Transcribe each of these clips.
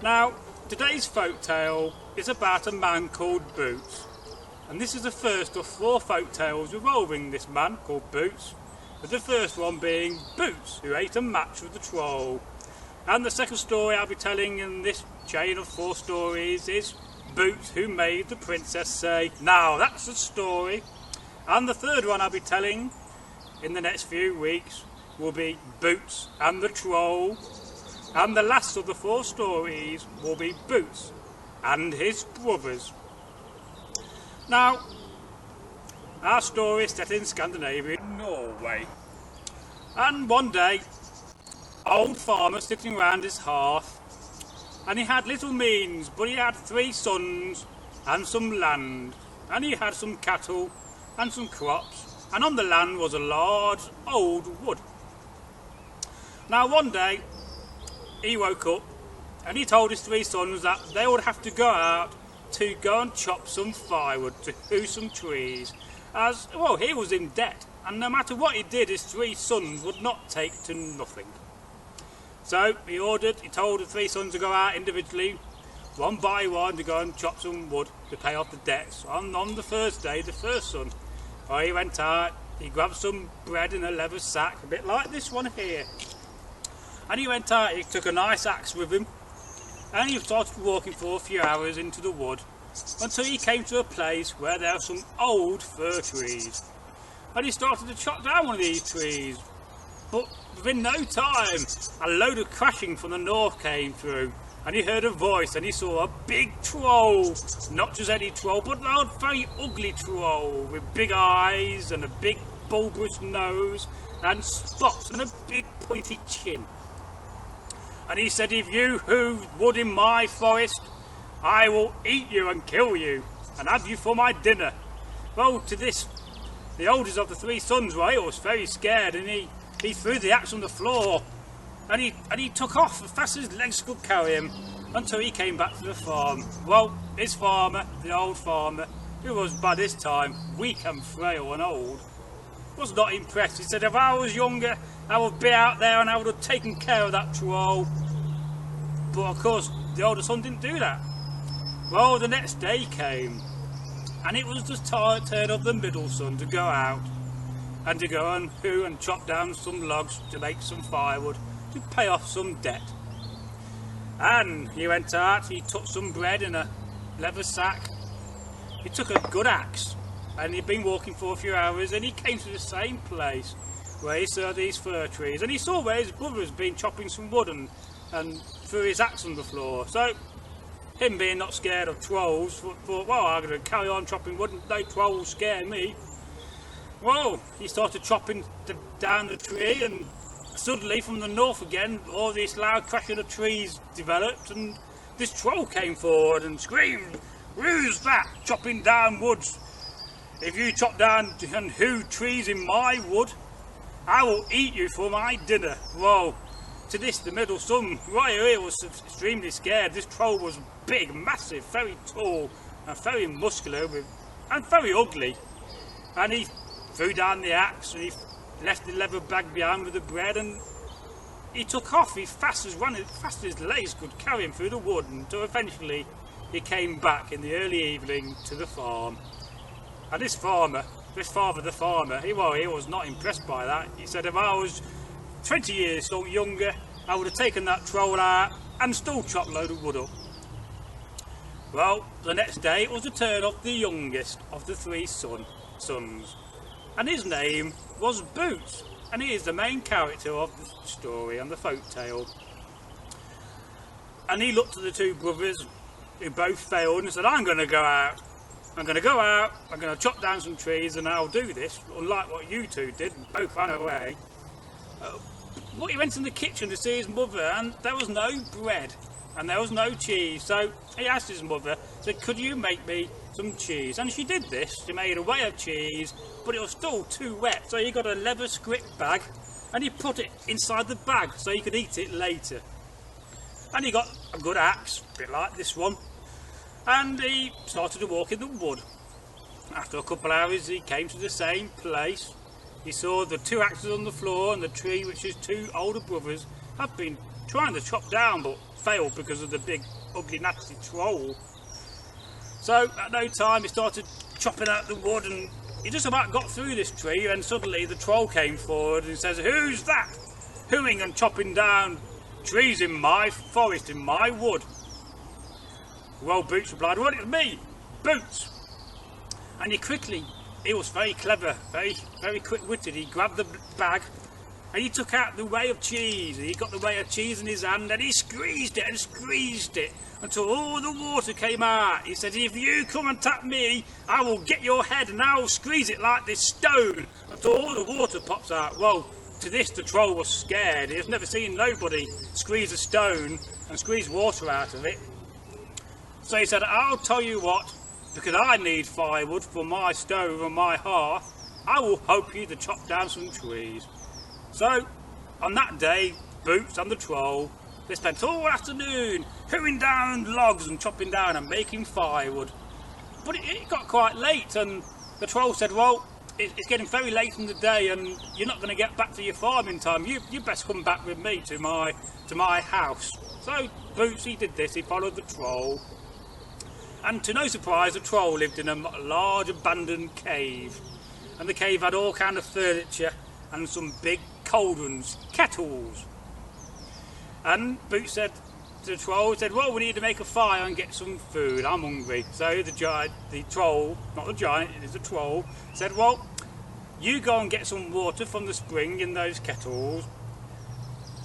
Now, today's folk tale is about a man called Boots, and this is the first of 4 folk tales revolving this man called Boots, with the first one being Boots, who ate a match with the troll. And the second story I'll be telling in this chain of 4 stories is Boots, who made the princess say, "Now that's a story." And the third one I'll be telling in the next few weeks will be Boots and the troll. And the last of the 4 stories will be Boots and his brothers. Now, our story is set in Scandinavian Norway. And one day, old farmer sitting round his hearth, and he had little means, but he had 3 sons and some land, and he had some cattle and some crops, and on the land was a large old wood. Now one day, he woke up and he told his 3 sons that they would have to go out to go and chop some firewood to hew some trees, as, well, he was in debt, and no matter what he did, his 3 sons would not take to nothing. So he told the 3 sons to go out individually, one by one, to go and chop some wood to pay off the debts. On the first day, the first son, he went out, he grabbed some bread in a leather sack, a bit like this one here. And he went out, he took a nice axe with him, and he started walking for a few hours into the wood, until he came to a place where there were some old fir trees. And he started to chop down one of these trees, but within no time, a load of crashing from the north came through, and he heard a voice, and he saw a big troll, not just any troll, but a very ugly troll, with big eyes, and a big bulbous nose, and spots, and a big pointy chin. And he said, "If you hew wood in my forest, I will eat you and kill you, and have you for my dinner." Well, to this, the oldest of the 3 sons, he was very scared, and he threw the axe on the floor, and he took off as fast as his legs could carry him, until he came back to the farm. Well, his farmer, the old farmer, who was by this time weak and frail and old, was not impressed. He said, "If I was younger, I would be out there and I would have taken care of that troll." But of course, the older son didn't do that. Well, the next day came, and it was the turn of the middle son to go out, and to go and hew and chop down some logs to make some firewood, to pay off some debt. And he went out, he took some bread in a leather sack, he took a good axe, and he'd been walking for a few hours, and he came to the same place where he saw these fir trees, and he saw where his brother had been chopping some wood and threw his axe on the floor. So him being not scared of trolls, thought, well, I'm going to carry on chopping wood and no trolls scare me. Well, he started chopping down the tree, and suddenly from the north again, all this loud crashing of trees developed, and this troll came forward and screamed, "Who's that chopping down woods? If you chop down and hew trees in my wood, I will eat you for my dinner." Well, to this, the middle son, he was extremely scared. This troll was big, massive, very tall, and very muscular, and very ugly. And he threw down the axe, and he left the leather bag behind with the bread, and he took off. He fast as his legs could carry him through the wood, until eventually he came back in the early evening to the farm. And this father, the farmer, he was not impressed by that. He said, "If I was 20 years younger, I would have taken that troll out and still chopped a load of wood up." Well, the next day it was the turn of the youngest of the 3 sons, and his name was Boots, and he is the main character of the story and the folk tale. And he looked at the 2 brothers, who both failed, and said, I'm going to go out, I'm going to chop down some trees, and I'll do this, unlike what you 2 did, and both ran away. But he went in the kitchen to see his mother, and there was no bread, and there was no cheese. So he asked his mother, said, "Could you make me some cheese?" And she did this. She made a way of cheese, but it was still too wet. So he got a leather scrip bag, and he put it inside the bag so he could eat it later. And he got a good axe, a bit like this one, and he started to walk in the wood. After a couple of hours, he came to the same place. He saw the 2 axes on the floor, and the tree which his 2 older brothers had been trying to chop down but failed because of the big ugly nasty troll. So at no time he started chopping out the wood, and he just about got through this tree, and suddenly the troll came forward and says, "Who's that hooing and chopping down trees in my forest, in my wood?" Well, Boots replied, "Well, it's me, Boots." And he was very clever, very quick-witted. He grabbed the bag and he took out the whey of cheese, and he got the whey of cheese in his hand, and he squeezed it until all the water came out. He said, "If you come and tap me, I will get your head and I will squeeze it like this stone until all the water pops out." Well, to this the troll was scared. He has never seen nobody squeeze a stone and squeeze water out of it. So he said, "I'll tell you what, because I need firewood for my stove and my hearth, I will help you to chop down some trees." So on that day, Boots and the troll, they spent all afternoon hewing down logs and chopping down and making firewood. But it got quite late, and the troll said, "Well, it's getting very late in the day and you're not going to get back to your farm in time. You best come back with me to my house." So Boots, he did this. He followed the troll, and to no surprise, the troll lived in a large abandoned cave, and the cave had all kind of furniture and some big cauldrons, kettles. And Boots said to the troll, "Well, we need to make a fire and get some food. I'm hungry." So the troll, not the giant, it is the troll, said, "Well, you go and get some water from the spring in those kettles,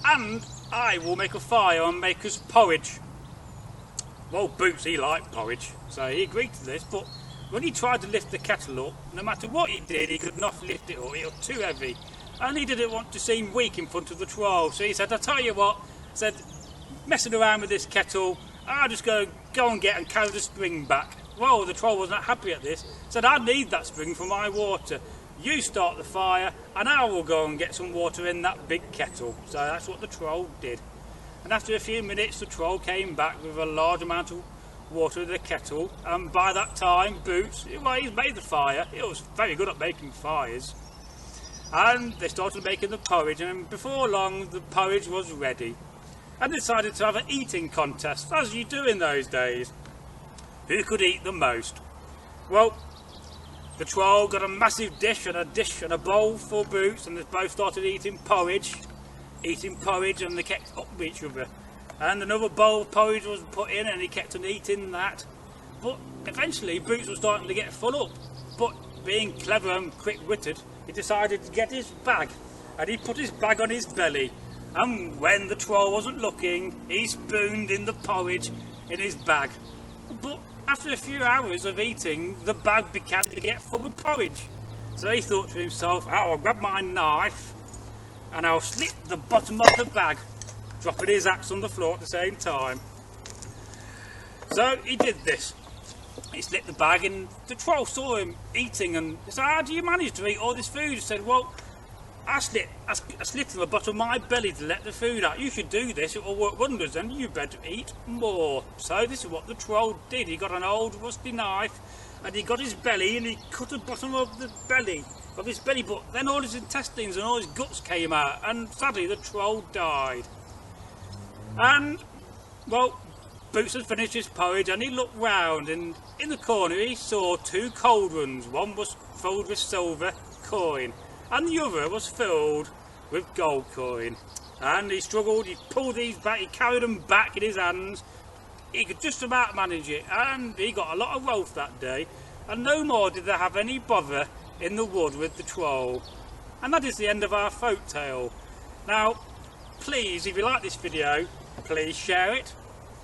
and I will make a fire and make us porridge." Well, Boots, he liked porridge, so he agreed to this, but when he tried to lift the kettle up, no matter what he did, he could not lift it up. It was too heavy, and he didn't want to seem weak in front of the troll. So he said, "I'll tell you what," said, "messing around with this kettle, I'll just go and get and carry the spring back." Well, the troll was not happy at this, said, "I need that spring for my water. You start the fire and I will go and get some water in that big kettle." So that's what the troll did. And after a few minutes, the troll came back with a large amount of water in the kettle, and by that time Boots, well, he's made the fire. He was very good at making fires, and they started making the porridge, and before long the porridge was ready, and decided to have an eating contest, as you do in those days. Who could eat the most? Well, the troll got a massive dish and a bowl for Boots, and they both started eating porridge, and they kept up with each other. And another bowl of porridge was put in, and he kept on eating that. But eventually Boots was starting to get full up, but being clever and quick-witted, he decided to get his bag, and he put his bag on his belly, and when the troll wasn't looking, he spooned in the porridge in his bag. But after a few hours of eating, the bag began to get full of porridge. So he thought to himself, "I'll grab my knife and I'll slit the bottom of the bag," dropping his axe on the floor at the same time. So he did this. He slit the bag, and the troll saw him eating and said, "How do you manage to eat all this food?" He said, "Well, I slit in the bottom of my belly to let the food out. You should do this, it will work wonders, and you better eat more." So this is what the troll did. He got an old rusty knife, and he got his belly, and he cut the bottom of his belly, but then all his intestines and all his guts came out, and sadly the troll died. And, well, Boots had finished his porridge, and he looked round, and in the corner he saw two cauldrons. One was filled with silver coin, and the other was filled with gold coin. And he struggled, he pulled these back, he carried them back in his hands. He could just about manage it, and he got a lot of wealth that day, and no more did they have any bother in the wood with the troll. And that is the end of our folk tale. Now, please, if you like this video, please share it,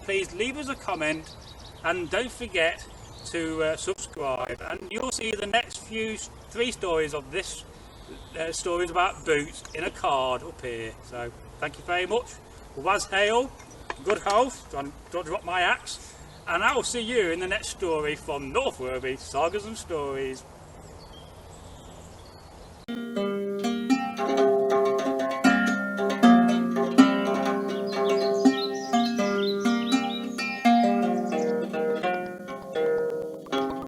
please leave us a comment, and don't forget to subscribe, and you'll see the next three stories of this stories about Boots in a card up here. So thank you very much. Was hail, good health, don't drop my axe, and I will see you in the next story from Northworthy Sagas and Stories.